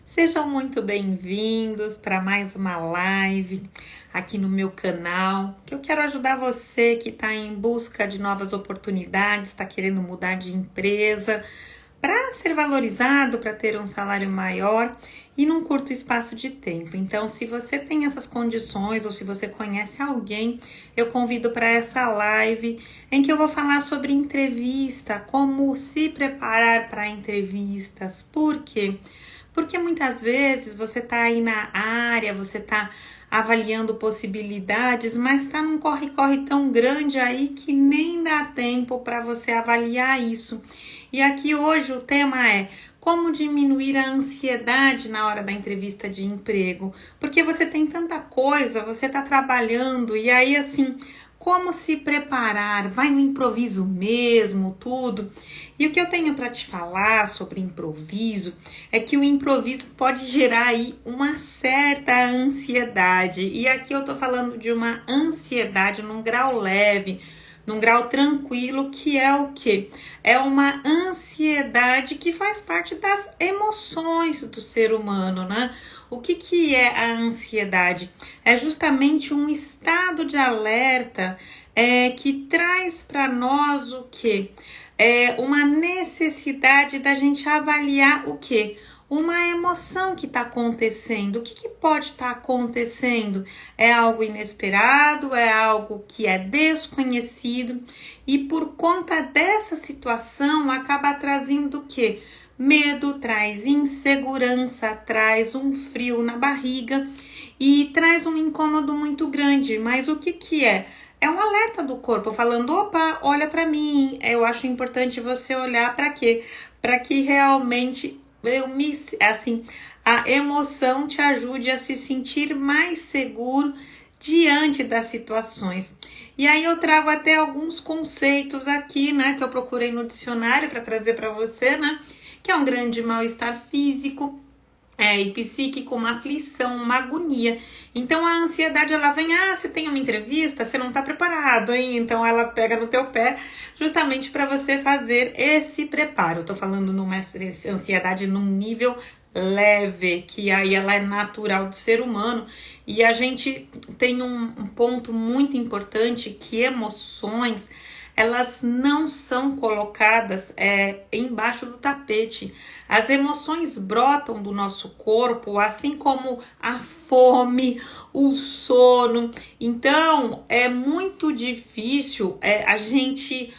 Sejam muito bem-vindos para mais uma live aqui no meu canal, que eu quero ajudar você que está em busca de novas oportunidades, está querendo mudar de empresa, para ser valorizado, para ter um salário maior e num curto espaço de tempo. Então, se você tem essas condições ou se você conhece alguém, eu convido para essa live em que eu vou falar sobre entrevista, como se preparar para entrevistas. Por quê? Porque muitas vezes você está aí na área, você está avaliando possibilidades, mas está num corre-corre tão grande aí que nem dá tempo para você avaliar isso. E aqui hoje o tema é como diminuir a ansiedade na hora da entrevista de emprego. Porque você tem tanta coisa, você está trabalhando e aí assim, como se preparar? Vai no improviso mesmo, tudo. E o que eu tenho para te falar sobre improviso é que o improviso pode gerar aí uma certa ansiedade. E aqui eu tô falando de uma ansiedade num grau leve, num grau tranquilo, que é o quê? É uma ansiedade que faz parte das emoções do ser humano, né? O que é a ansiedade? É justamente um estado de alerta que traz para nós o quê? Uma necessidade da gente avaliar o quê? Uma emoção que está acontecendo. O que pode estar acontecendo? É algo inesperado, é algo que é desconhecido e por conta dessa situação acaba trazendo o quê? Medo, traz insegurança, traz um frio na barriga e traz um incômodo muito grande. Mas o que é? É um alerta do corpo falando, opa, olha para mim. Eu acho importante você olhar para quê? Para que realmente a emoção te ajude a se sentir mais seguro diante das situações. E aí eu trago até alguns conceitos aqui, né, que eu procurei no dicionário para trazer para você, né, que é um grande mal-estar físico, e psíquico, uma aflição, uma agonia. Então a ansiedade ela vem, você tem uma entrevista, você não está preparado, hein? Então ela pega no teu pé justamente para você fazer esse preparo. Eu tô falando numa ansiedade num nível leve, que aí ela é natural do ser humano. E a gente tem um ponto muito importante, que emoções elas não são colocadas embaixo do tapete. As emoções brotam do nosso corpo, assim como a fome, o sono. Então, é muito difícil a gente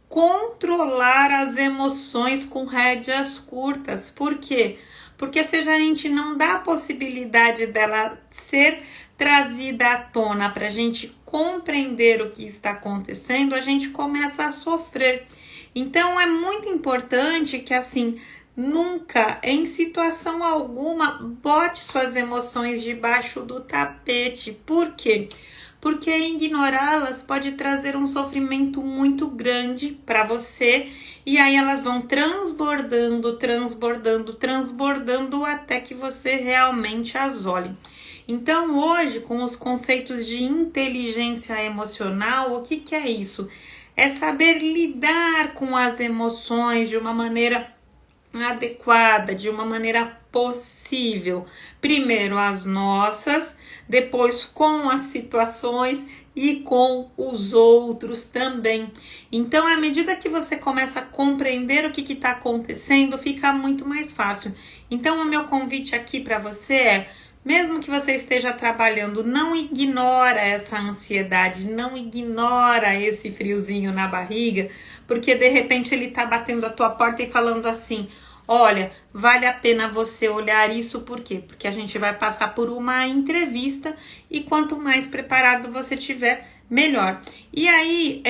controlar as emoções com rédeas curtas. Por quê? Porque se a gente não dá a possibilidade dela ser trazida à tona para a gente compreender o que está acontecendo, a gente começa a sofrer. Então é muito importante que assim, nunca, em situação alguma, bote suas emoções debaixo do tapete. Por quê? Porque ignorá-las pode trazer um sofrimento muito grande para você e aí elas vão transbordando até que você realmente as olhe. Então hoje, com os conceitos de inteligência emocional, o que é isso? É saber lidar com as emoções de uma maneira adequada, de uma maneira possível. Primeiro as nossas, depois com as situações e com os outros também. Então, à medida que você começa a compreender o que está acontecendo, fica muito mais fácil. Então, o meu convite aqui para você é, mesmo que você esteja trabalhando, não ignora essa ansiedade, não ignora esse friozinho na barriga, porque de repente ele tá batendo a tua porta e falando assim, olha, vale a pena você olhar isso, por quê? Porque a gente vai passar por uma entrevista e quanto mais preparado você tiver, melhor. E aí,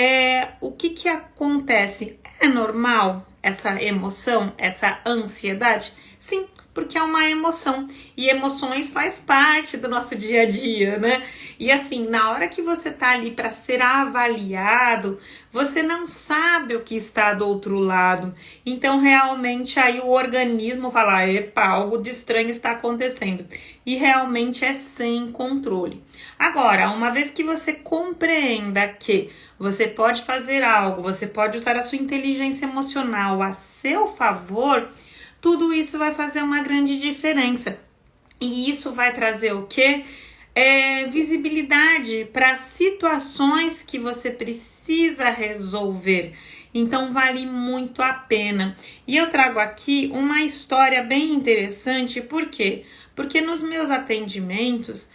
o que acontece? É normal essa emoção, essa ansiedade? Sim, porque é uma emoção e emoções faz parte do nosso dia a dia, né? E assim, na hora que você tá ali para ser avaliado, você não sabe o que está do outro lado. Então, realmente, aí o organismo fala, epa, algo de estranho está acontecendo. E realmente é sem controle. Agora, uma vez que você compreenda que você pode fazer algo, você pode usar a sua inteligência emocional a seu favor, tudo isso vai fazer uma grande diferença. E isso vai trazer o quê? Visibilidade para situações que você precisa resolver. Então vale muito a pena. E eu trago aqui uma história bem interessante, por quê? Porque nos meus atendimentos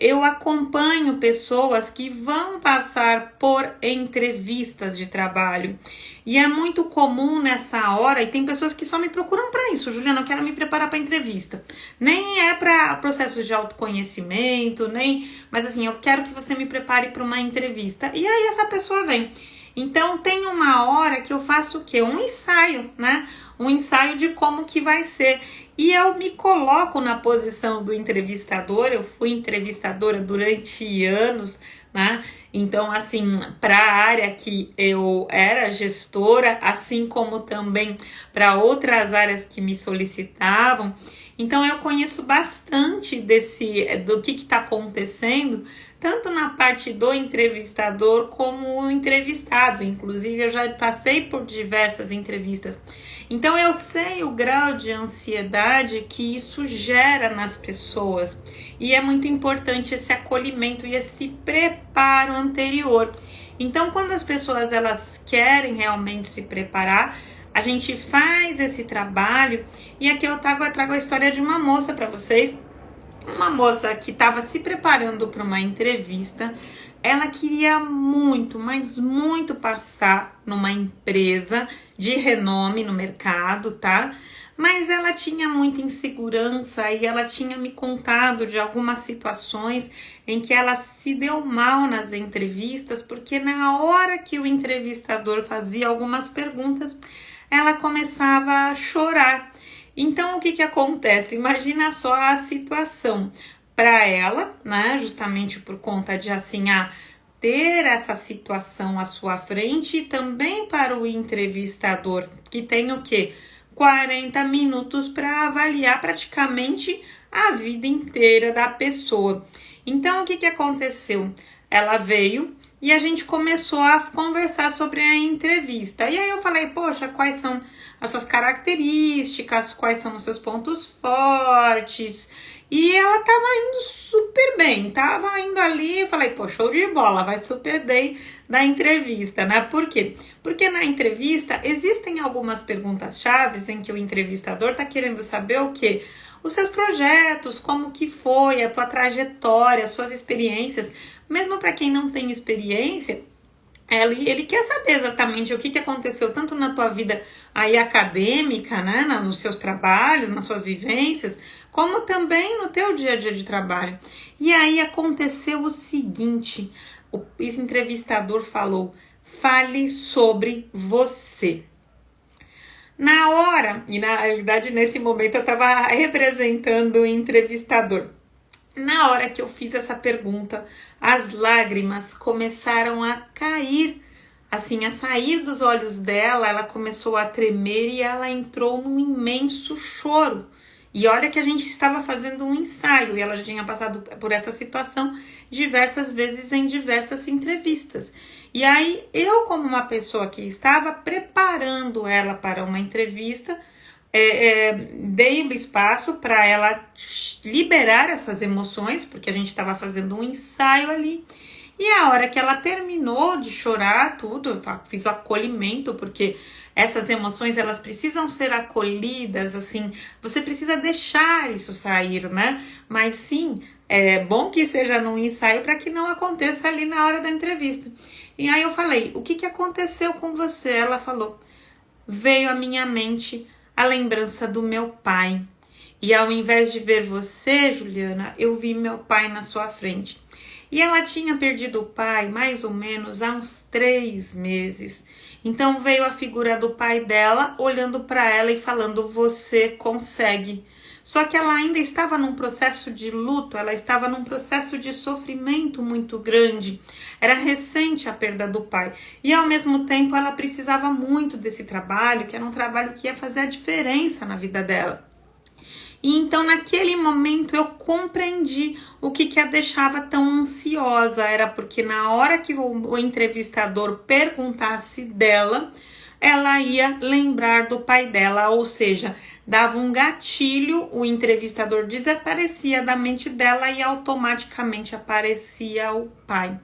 eu acompanho pessoas que vão passar por entrevistas de trabalho. E é muito comum nessa hora, e tem pessoas que só me procuram para isso. Juliana, eu quero me preparar para entrevista. Nem é para processos de autoconhecimento, mas assim, eu quero que você me prepare para uma entrevista. E aí essa pessoa vem. Então tem uma hora que eu faço o quê? Um ensaio, né? Um ensaio de como que vai ser. E eu me coloco na posição do entrevistador. Eu fui entrevistadora durante anos, né? Então, assim, para a área que eu era gestora, assim como também para outras áreas que me solicitavam. Então, eu conheço bastante do que está acontecendo, tanto na parte do entrevistador como o entrevistado. Inclusive, eu já passei por diversas entrevistas. Então, eu sei o grau de ansiedade que isso gera nas pessoas. E é muito importante esse acolhimento e esse preparo anterior. Então, quando as pessoas elas querem realmente se preparar, a gente faz esse trabalho. E aqui eu trago a história de uma moça para vocês. Uma moça que estava se preparando para uma entrevista. Ela queria muito, mas muito passar numa empresa de renome no mercado, tá? Mas ela tinha muita insegurança e ela tinha me contado de algumas situações em que ela se deu mal nas entrevistas, porque na hora que o entrevistador fazia algumas perguntas, ela começava a chorar. Então, o que acontece? Imagina só a situação para ela, né? Justamente por conta de ter essa situação à sua frente, e também para o entrevistador, que tem o quê? 40 minutos para avaliar praticamente a vida inteira da pessoa. Então, o que aconteceu? Ela veio e a gente começou a conversar sobre a entrevista. E aí eu falei, poxa, quais são as suas características, quais são os seus pontos fortes? E ela tava indo super bem, tava indo ali, eu falei, pô, show de bola, vai super bem na entrevista, né? Por quê? Porque na entrevista existem algumas perguntas-chave em que o entrevistador tá querendo saber o quê? Os seus projetos, como que foi, a tua trajetória, as suas experiências. Mesmo para quem não tem experiência, ele quer saber exatamente o que aconteceu tanto na tua vida aí acadêmica, né, nos seus trabalhos, nas suas vivências, como também no teu dia a dia de trabalho. E aí aconteceu o seguinte, esse entrevistador falou, fale sobre você. Na hora, e na realidade nesse momento eu estava representando o entrevistador. Na hora que eu fiz essa pergunta, as lágrimas começaram a cair, assim, a sair dos olhos dela, ela começou a tremer e ela entrou num imenso choro. E olha que a gente estava fazendo um ensaio e ela já tinha passado por essa situação diversas vezes em diversas entrevistas. E aí, eu como uma pessoa que estava preparando ela para uma entrevista, dei um espaço para ela liberar essas emoções, porque a gente estava fazendo um ensaio ali. E a hora que ela terminou de chorar tudo, eu fiz o acolhimento, porque essas emoções, elas precisam ser acolhidas, assim, você precisa deixar isso sair, né? Mas sim, é bom que seja num ensaio para que não aconteça ali na hora da entrevista. E aí eu falei, o que aconteceu com você? Ela falou, veio à minha mente a lembrança do meu pai. E ao invés de ver você, Juliana, eu vi meu pai na sua frente. E ela tinha perdido o pai mais ou menos há uns 3 meses. Então veio a figura do pai dela, olhando para ela e falando, você consegue. Só que ela ainda estava num processo de luto, ela estava num processo de sofrimento muito grande. Era recente a perda do pai. E ao mesmo tempo ela precisava muito desse trabalho, que era um trabalho que ia fazer a diferença na vida dela. E então naquele momento eu compreendi o que a deixava tão ansiosa. Era porque na hora que o entrevistador perguntasse dela, ela ia lembrar do pai dela, ou seja, dava um gatilho, o entrevistador desaparecia da mente dela e automaticamente aparecia o pai.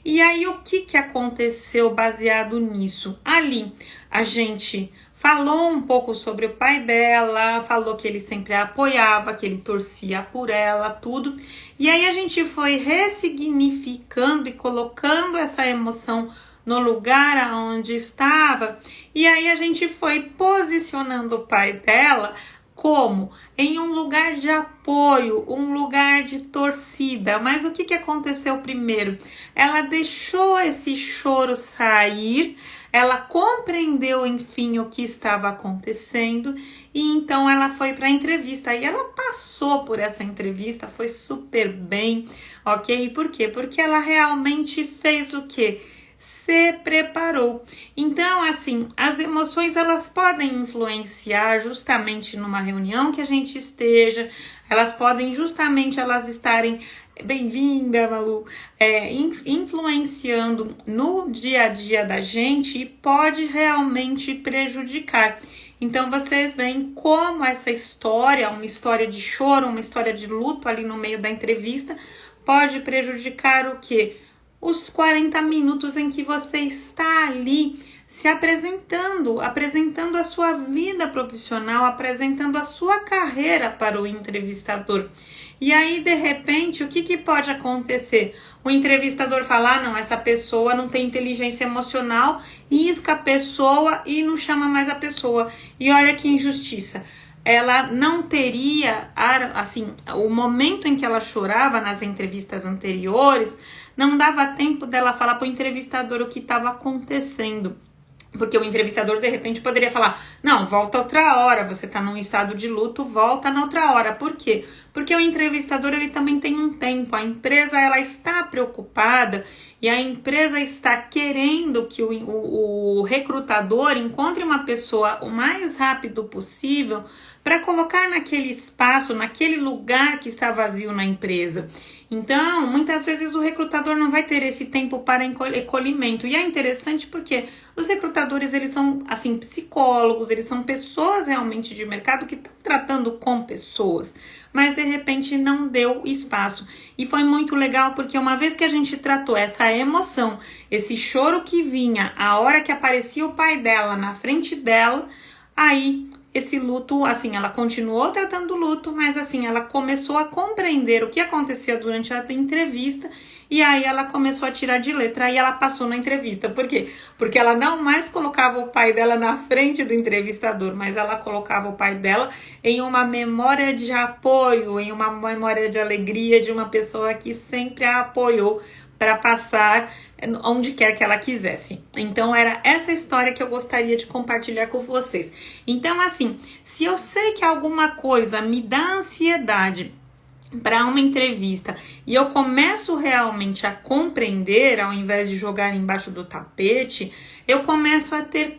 E aí o que aconteceu baseado nisso? Ali a gente falou um pouco sobre o pai dela, falou que ele sempre a apoiava, que ele torcia por ela, tudo. E aí a gente foi ressignificando e colocando essa emoção no lugar onde estava. E aí a gente foi posicionando o pai dela como? Em um lugar de apoio, um lugar de torcida. Mas o que aconteceu primeiro? Ela deixou esse choro sair, ela compreendeu, enfim, o que estava acontecendo e então ela foi para a entrevista. E ela passou por essa entrevista, foi super bem, ok? Por quê? Porque ela realmente fez o quê? Se preparou. Então, assim, as emoções elas podem influenciar justamente numa reunião que a gente esteja, elas podem justamente elas estarem, bem-vinda, Malu, influenciando no dia a dia da gente e pode realmente prejudicar. Então, vocês veem como essa história, uma história de choro, uma história de luto ali no meio da entrevista, pode prejudicar o quê? Os 40 minutos em que você está ali se apresentando a sua vida profissional, apresentando a sua carreira para o entrevistador. E aí, de repente, o que pode acontecer? O entrevistador falar, não, essa pessoa não tem inteligência emocional, isca a pessoa e não chama mais a pessoa. E olha que injustiça. Ela não teria, assim, o momento em que ela chorava nas entrevistas anteriores, não dava tempo dela falar para o entrevistador o que estava acontecendo. Porque o entrevistador, de repente, poderia falar, não, volta outra hora, você está num estado de luto, volta na outra hora. Por quê? Porque o entrevistador, ele também tem um tempo, a empresa, ela está preocupada e a empresa está querendo que o recrutador encontre uma pessoa o mais rápido possível para colocar naquele espaço, naquele lugar que está vazio na empresa. Então, muitas vezes o recrutador não vai ter esse tempo para encolhimento. E é interessante porque os recrutadores, eles são, assim, psicólogos, eles são pessoas realmente de mercado que estão tratando com pessoas. Mas, de repente, não deu espaço. E foi muito legal porque uma vez que a gente tratou essa emoção, esse choro que vinha, a hora que aparecia o pai dela na frente dela, aí esse luto, assim, ela continuou tratando o luto, mas assim, ela começou a compreender o que acontecia durante a entrevista e aí ela começou a tirar de letra e ela passou na entrevista. Por quê? Porque ela não mais colocava o pai dela na frente do entrevistador, mas ela colocava o pai dela em uma memória de apoio, em uma memória de alegria de uma pessoa que sempre a apoiou para passar onde quer que ela quisesse. Então, era essa história que eu gostaria de compartilhar com vocês. Então, assim, se eu sei que alguma coisa me dá ansiedade para uma entrevista e eu começo realmente a compreender, ao invés de jogar embaixo do tapete, eu começo a ter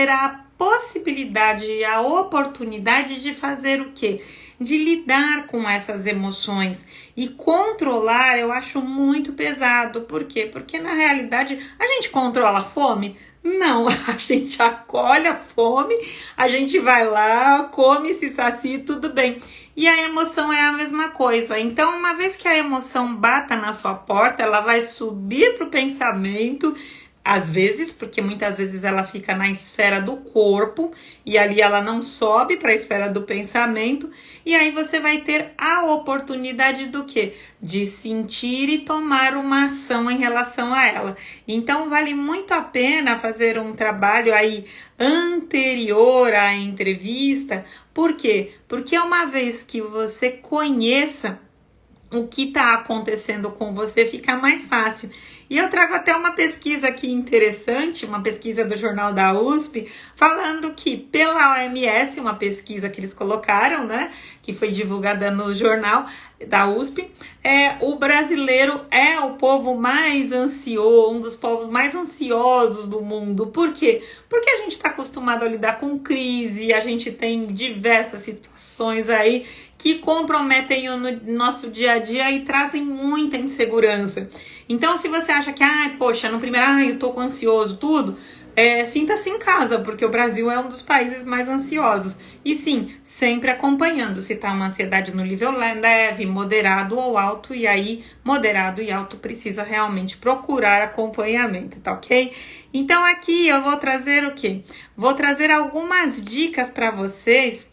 a possibilidade, a oportunidade de fazer o quê? De lidar com essas emoções e controlar, eu acho muito pesado. Por quê? Porque na realidade a gente controla a fome? Não, a gente acolhe a fome, a gente vai lá, come, se sacia, tudo bem. E a emoção é a mesma coisa. Então, uma vez que a emoção bata na sua porta, ela vai subir para o pensamento, às vezes, porque muitas vezes ela fica na esfera do corpo e ali ela não sobe para a esfera do pensamento, e aí você vai ter a oportunidade do quê? De sentir e tomar uma ação em relação a ela. Então vale muito a pena fazer um trabalho aí anterior à entrevista. Por quê? Porque uma vez que você conheça o que está acontecendo com você, fica mais fácil. E eu trago até uma pesquisa aqui interessante, uma pesquisa do Jornal da USP, falando que pela OMS, uma pesquisa que eles colocaram, né, que foi divulgada no jornal da USP, o brasileiro é o povo mais ansioso, um dos povos mais ansiosos do mundo. Por quê? Porque a gente está acostumado a lidar com crise, a gente tem diversas situações aí que comprometem o nosso dia a dia e trazem muita insegurança. Então, se você acha que, poxa, no primeiro, eu tô com ansioso, tudo, sinta-se em casa, porque o Brasil é um dos países mais ansiosos. E sim, sempre acompanhando se tá uma ansiedade no nível leve, moderado ou alto, e aí moderado e alto precisa realmente procurar acompanhamento, tá ok? Então aqui eu vou trazer o quê? Vou trazer algumas dicas para vocês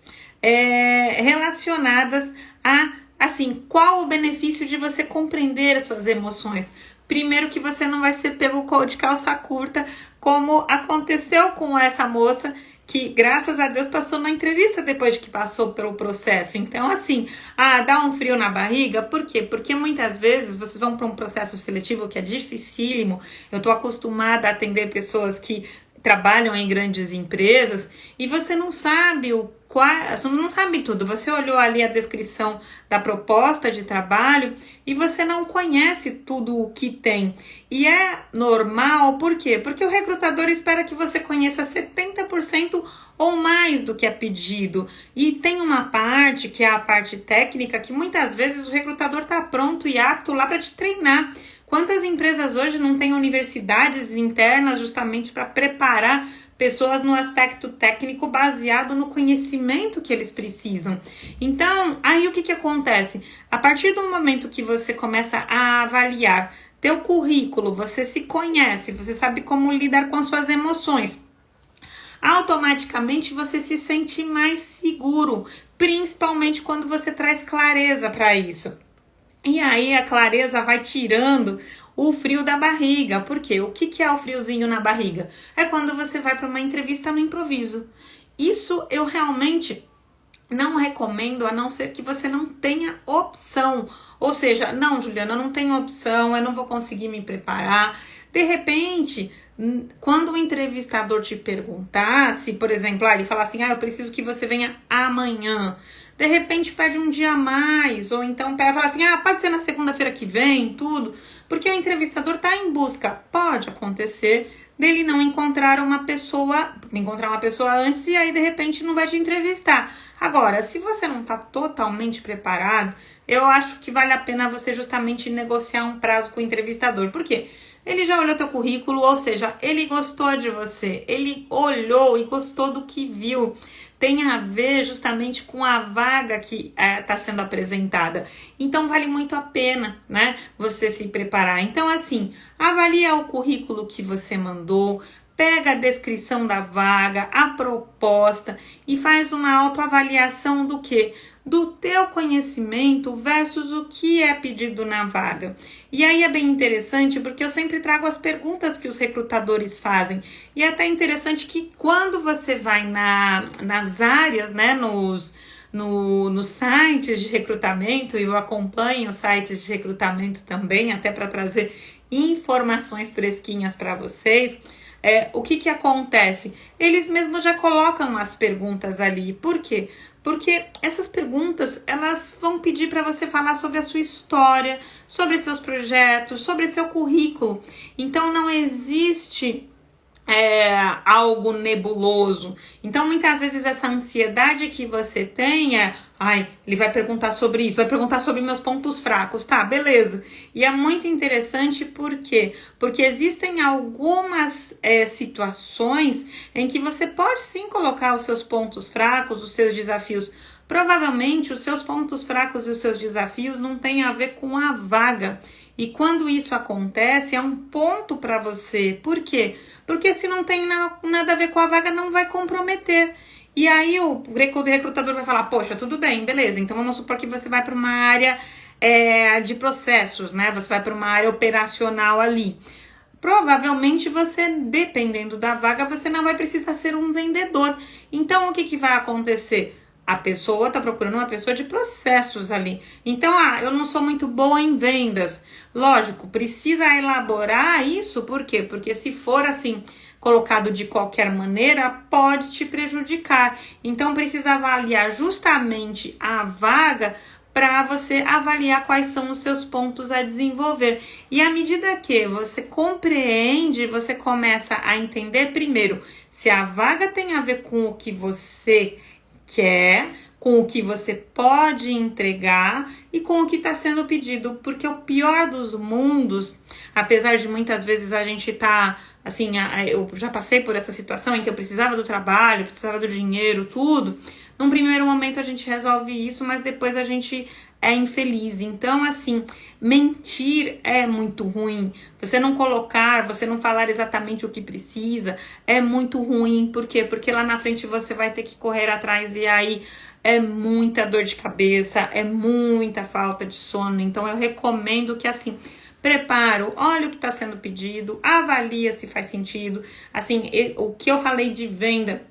relacionadas a, assim, qual o benefício de você compreender as suas emoções. Primeiro, que você não vai ser pego de calça curta, como aconteceu com essa moça, que graças a Deus passou na entrevista depois de que passou pelo processo. Então, assim, dá um frio na barriga. Por quê? Porque muitas vezes vocês vão para um processo seletivo que é dificílimo. Eu tô acostumada a atender pessoas que trabalham em grandes empresas e você não sabe você não sabe tudo. Você olhou ali a descrição da proposta de trabalho e você não conhece tudo o que tem. E é normal, por quê? Porque o recrutador espera que você conheça 70% ou mais do que é pedido. E tem uma parte, que é a parte técnica, que muitas vezes o recrutador está pronto e apto lá para te treinar. Quantas empresas hoje não têm universidades internas justamente para preparar pessoas no aspecto técnico baseado no conhecimento que eles precisam? Então, aí o que acontece? A partir do momento que você começa a avaliar teu currículo, você se conhece, você sabe como lidar com as suas emoções, automaticamente você se sente mais seguro, principalmente quando você traz clareza para isso. E aí a clareza vai tirando o frio da barriga. Por quê? O que é o friozinho na barriga? É quando você vai para uma entrevista no improviso. Isso eu realmente não recomendo, a não ser que você não tenha opção. Ou seja, não, Juliana, eu não tenho opção, eu não vou conseguir me preparar. De repente, quando o entrevistador te perguntar, se, por exemplo, ele falar assim, eu preciso que você venha amanhã. De repente pede um dia a mais, ou então fala assim, pode ser na segunda-feira que vem, tudo. Porque o entrevistador está em busca, pode acontecer, dele não encontrar uma pessoa antes e aí de repente não vai te entrevistar. Agora, se você não está totalmente preparado, eu acho que vale a pena você justamente negociar um prazo com o entrevistador. Por quê? Ele já olhou teu currículo, ou seja, ele gostou de você, ele olhou e gostou do que viu. Tem a ver justamente com a vaga que está sendo apresentada. Então, vale muito a pena, né, você se preparar. Então, assim, avalia o currículo que você mandou, pega a descrição da vaga, a proposta e faz uma autoavaliação do quê? Do teu conhecimento versus o que é pedido na vaga. E aí é bem interessante porque eu sempre trago as perguntas que os recrutadores fazem. E é até interessante que quando você vai nas áreas, né, nos sites de recrutamento, e eu acompanho os sites de recrutamento também, até para trazer informações fresquinhas para vocês. O que acontece? Eles mesmos já colocam as perguntas ali. Por quê? Porque essas perguntas, elas vão pedir para você falar sobre a sua história, sobre seus projetos, sobre seu currículo. Então, não existe algo nebuloso. Então, muitas vezes, essa ansiedade que você tem ele vai perguntar sobre isso, vai perguntar sobre meus pontos fracos, tá, beleza. E é muito interessante, por quê? Porque existem algumas situações em que você pode sim colocar os seus pontos fracos, os seus desafios. Provavelmente, os seus pontos fracos e os seus desafios não têm a ver com a vaga. E quando isso acontece, é um ponto para você. Por quê? Porque se não tem nada a ver com a vaga, não vai comprometer. E aí o recrutador vai falar, poxa, tudo bem, beleza, então vamos supor que você vai para uma área de processos, né? Você vai para uma área operacional ali. Provavelmente você, dependendo da vaga, você não vai precisar ser um vendedor. Então o que vai acontecer? A pessoa está procurando uma pessoa de processos ali. Então, eu não sou muito boa em vendas. Lógico, precisa elaborar isso. Por quê? Porque se for assim, colocado de qualquer maneira, pode te prejudicar. Então, precisa avaliar justamente a vaga para você avaliar quais são os seus pontos a desenvolver. E à medida que você compreende, você começa a entender primeiro se a vaga tem a ver com o que você quer, com o que você pode entregar e com o que está sendo pedido, porque o pior dos mundos, apesar de muitas vezes a gente tá, assim, eu já passei por essa situação em que eu precisava do trabalho, precisava do dinheiro, tudo, num primeiro momento a gente resolve isso, mas depois a gente é infeliz. Então, assim, mentir é muito ruim. Você não colocar, você não falar exatamente o que precisa, é muito ruim. Por quê? Porque lá na frente você vai ter que correr atrás e aí é muita dor de cabeça, é muita falta de sono. Então, eu recomendo que, assim, preparo, olha o que está sendo pedido, avalia se faz sentido. Assim, o que eu falei de venda,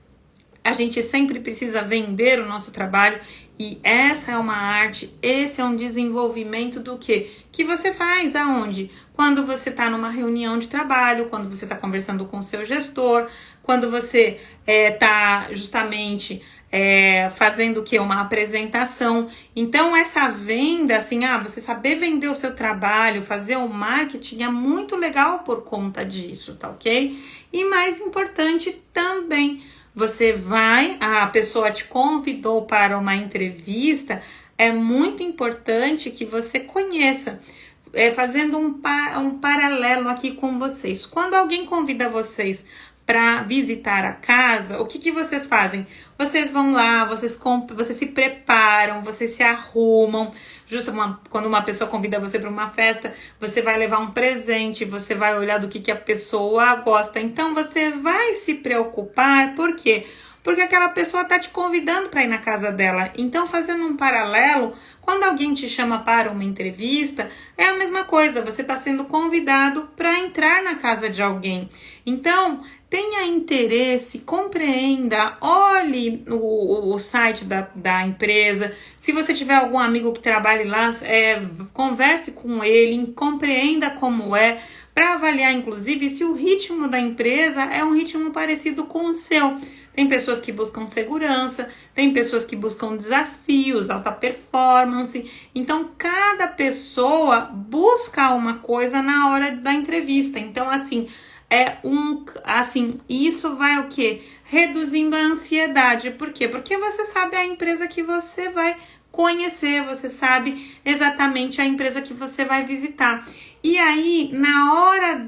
a gente sempre precisa vender o nosso trabalho e essa é uma arte, esse é um desenvolvimento do quê? Que você faz aonde? Quando você está numa reunião de trabalho, quando você está conversando com o seu gestor, quando você está justamente fazendo o quê? Uma apresentação. Então essa venda, assim, você saber vender o seu trabalho, fazer o marketing é muito legal por conta disso, tá ok? E mais importante também, a pessoa te convidou para uma entrevista, é muito importante que você conheça, fazendo um paralelo aqui com vocês. Quando alguém convida vocês para visitar a casa, o que vocês fazem? Vocês vão lá, vocês se preparam, vocês se arrumam. Quando uma pessoa convida você para uma festa, você vai levar um presente, você vai olhar do que a pessoa gosta. Então, você vai se preocupar, por quê? Porque aquela pessoa está te convidando para ir na casa dela. Então, fazendo um paralelo, quando alguém te chama para uma entrevista, é a mesma coisa. Você está sendo convidado para entrar na casa de alguém. Então, tenha interesse, compreenda, olhe o site da empresa. Se você tiver algum amigo que trabalhe lá, converse com ele, compreenda como para avaliar, inclusive, se o ritmo da empresa é um ritmo parecido com o seu. Tem pessoas que buscam segurança, tem pessoas que buscam desafios, alta performance. Então, cada pessoa busca uma coisa na hora da entrevista. Então, isso vai o quê? Reduzindo a ansiedade. Por quê? Porque você sabe a empresa que você vai conhecer, você sabe exatamente a empresa que você vai visitar. E aí, na hora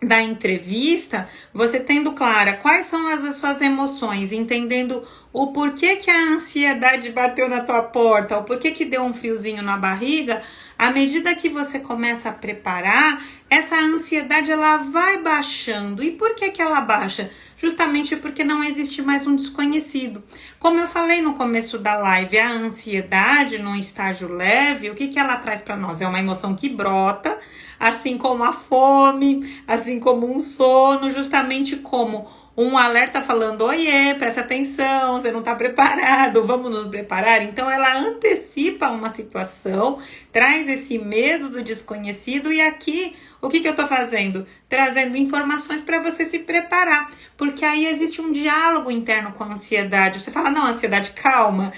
da entrevista, você tendo clara quais são as suas emoções, entendendo o porquê que a ansiedade bateu na tua porta, o porquê que deu um friozinho na barriga, à medida que você começa a preparar, essa ansiedade ela vai baixando. E por que ela baixa? Justamente porque não existe mais um desconhecido. Como eu falei no começo da live, a ansiedade num estágio leve, o que ela traz para nós? É uma emoção que brota, assim como a fome, assim como um sono, justamente como um alerta falando, oiê, presta atenção, você não está preparado, vamos nos preparar. Então ela antecipa uma situação, traz esse medo do desconhecido e aqui, o que eu estou fazendo? Trazendo informações para você se preparar, porque aí existe um diálogo interno com a ansiedade. Você fala, não, ansiedade, calma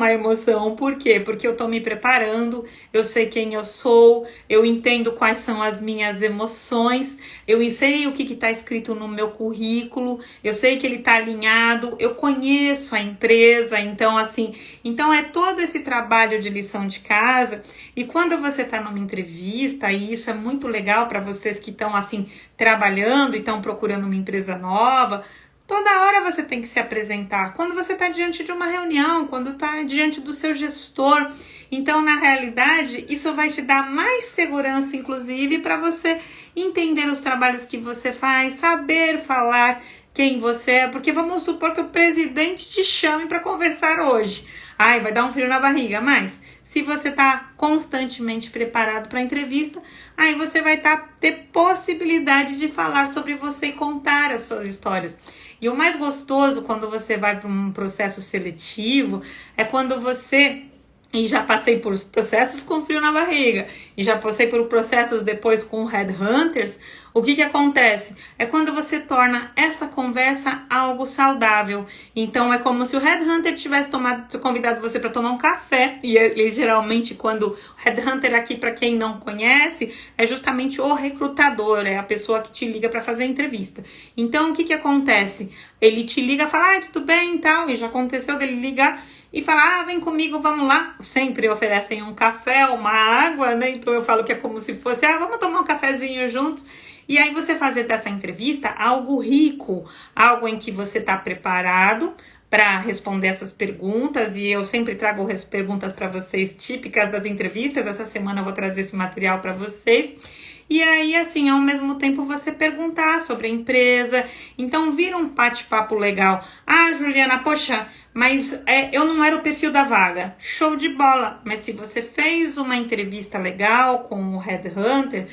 a emoção. Por quê? Porque eu tô me preparando, eu sei quem eu sou, eu entendo quais são as minhas emoções, eu sei o que tá escrito no meu currículo, eu sei que ele tá alinhado, eu conheço a empresa, então é todo esse trabalho de lição de casa. E quando você tá numa entrevista, e isso é muito legal para vocês que estão trabalhando e estão procurando uma empresa nova, toda hora você tem que se apresentar. Quando você está diante de uma reunião, quando está diante do seu gestor. Então, na realidade, isso vai te dar mais segurança, inclusive, para você entender os trabalhos que você faz, saber falar quem você é. Porque vamos supor que o presidente te chame para conversar hoje. Ai, vai dar um frio na barriga, mas se você está constantemente preparado para a entrevista, aí você vai ter possibilidade de falar sobre você e contar as suas histórias. E o mais gostoso quando você vai para um processo seletivo é quando você... E já passei por processos com frio na barriga. E já passei por processos depois com headhunters. O que acontece? É quando você torna essa conversa algo saudável. Então é como se o headhunter tivesse convidado você para tomar um café. E ele geralmente, quando o headhunter aqui, para quem não conhece, é justamente o recrutador. É a pessoa que te liga para fazer a entrevista. Então o que acontece? Ele te liga e fala, tudo bem e tal. E já aconteceu dele ligar e fala, vem comigo, vamos lá. Sempre oferecem um café, uma água, né? Então eu falo que é como se fosse, vamos tomar um cafezinho juntos. E aí você fazer dessa entrevista algo rico, algo em que você está preparado para responder essas perguntas, e eu sempre trago as perguntas para vocês típicas das entrevistas. Essa semana eu vou trazer esse material para vocês. E aí, assim, ao mesmo tempo você perguntar sobre a empresa. Então vira um bate-papo legal. Juliana, poxa, mas eu não era o perfil da vaga. Show de bola! Mas se você fez uma entrevista legal com o headhunter,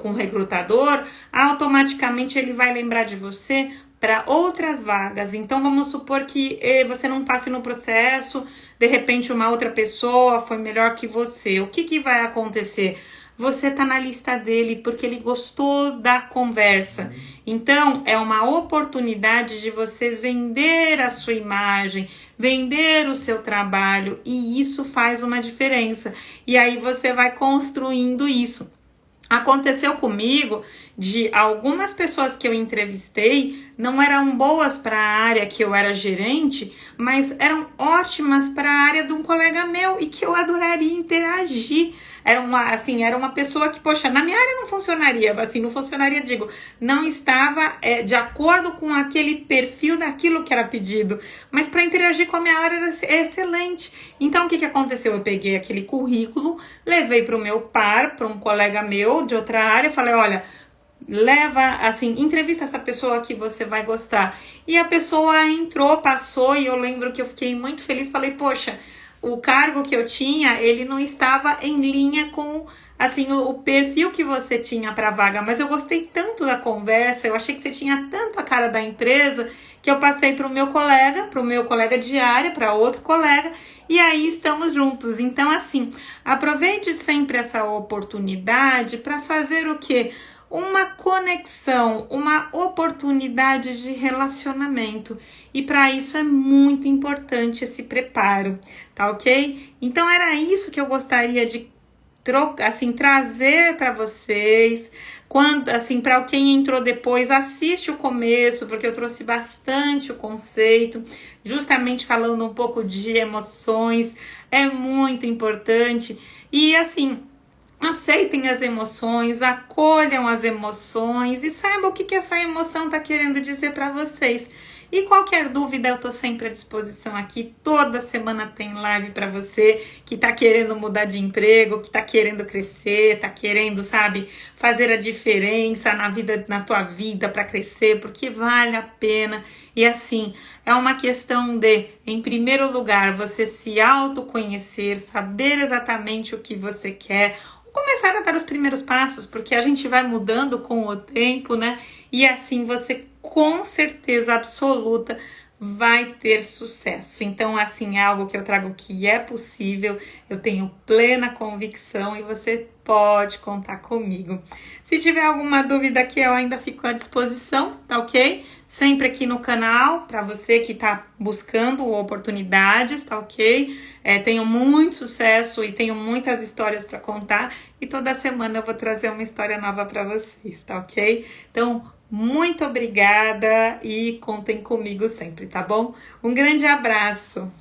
com o recrutador, automaticamente ele vai lembrar de você para outras vagas. Então vamos supor que você não passe no processo, de repente uma outra pessoa foi melhor que você. O que vai acontecer? Você está na lista dele porque ele gostou da conversa. Então é uma oportunidade de você vender a sua imagem, vender o seu trabalho, e isso faz uma diferença. E aí você vai construindo isso. Aconteceu comigo de algumas pessoas que eu entrevistei não eram boas para a área que eu era gerente, mas eram ótimas para a área de um colega meu e que eu adoraria interagir. Era uma pessoa que, poxa, na minha área não funcionaria, digo, não estava de acordo com aquele perfil daquilo que era pedido, mas para interagir com a minha área era excelente. Então o que aconteceu? Eu peguei aquele currículo, levei para o meu par, para um colega meu de outra área, falei, olha, entrevista essa pessoa que você vai gostar. E a pessoa entrou, passou, e eu lembro que eu fiquei muito feliz, falei, poxa, o cargo que eu tinha, ele não estava em linha com, o perfil que você tinha para a vaga, mas eu gostei tanto da conversa, eu achei que você tinha tanto a cara da empresa, que eu passei para o meu colega de área, para outro colega, e aí estamos juntos. Então, aproveite sempre essa oportunidade para fazer o quê? Uma conexão, uma oportunidade de relacionamento. E para isso é muito importante esse preparo, tá ok? Então era isso que eu gostaria de trazer para vocês. Para quem entrou depois, assiste o começo, porque eu trouxe bastante o conceito, justamente falando um pouco de emoções. É muito importante. E aceitem as emoções, acolham as emoções e saibam o que essa emoção está querendo dizer para vocês. E qualquer dúvida, eu estou sempre à disposição aqui. Toda semana tem live para você que está querendo mudar de emprego, que está querendo crescer, está querendo, fazer a diferença na tua vida para crescer, porque vale a pena. E é uma questão de, em primeiro lugar, você se autoconhecer, saber exatamente o que você quer, começar a dar os primeiros passos, porque a gente vai mudando com o tempo, né? E você, com certeza absoluta, vai ter sucesso. Então, é algo que eu trago que é possível, eu tenho plena convicção e você pode contar comigo. Se tiver alguma dúvida aqui, eu ainda fico à disposição, tá ok? Sempre aqui no canal, para você que tá buscando oportunidades, tá ok? Tenho muito sucesso e tenho muitas histórias para contar, e toda semana eu vou trazer uma história nova para vocês, tá ok? Então, muito obrigada e contem comigo sempre, tá bom? Um grande abraço!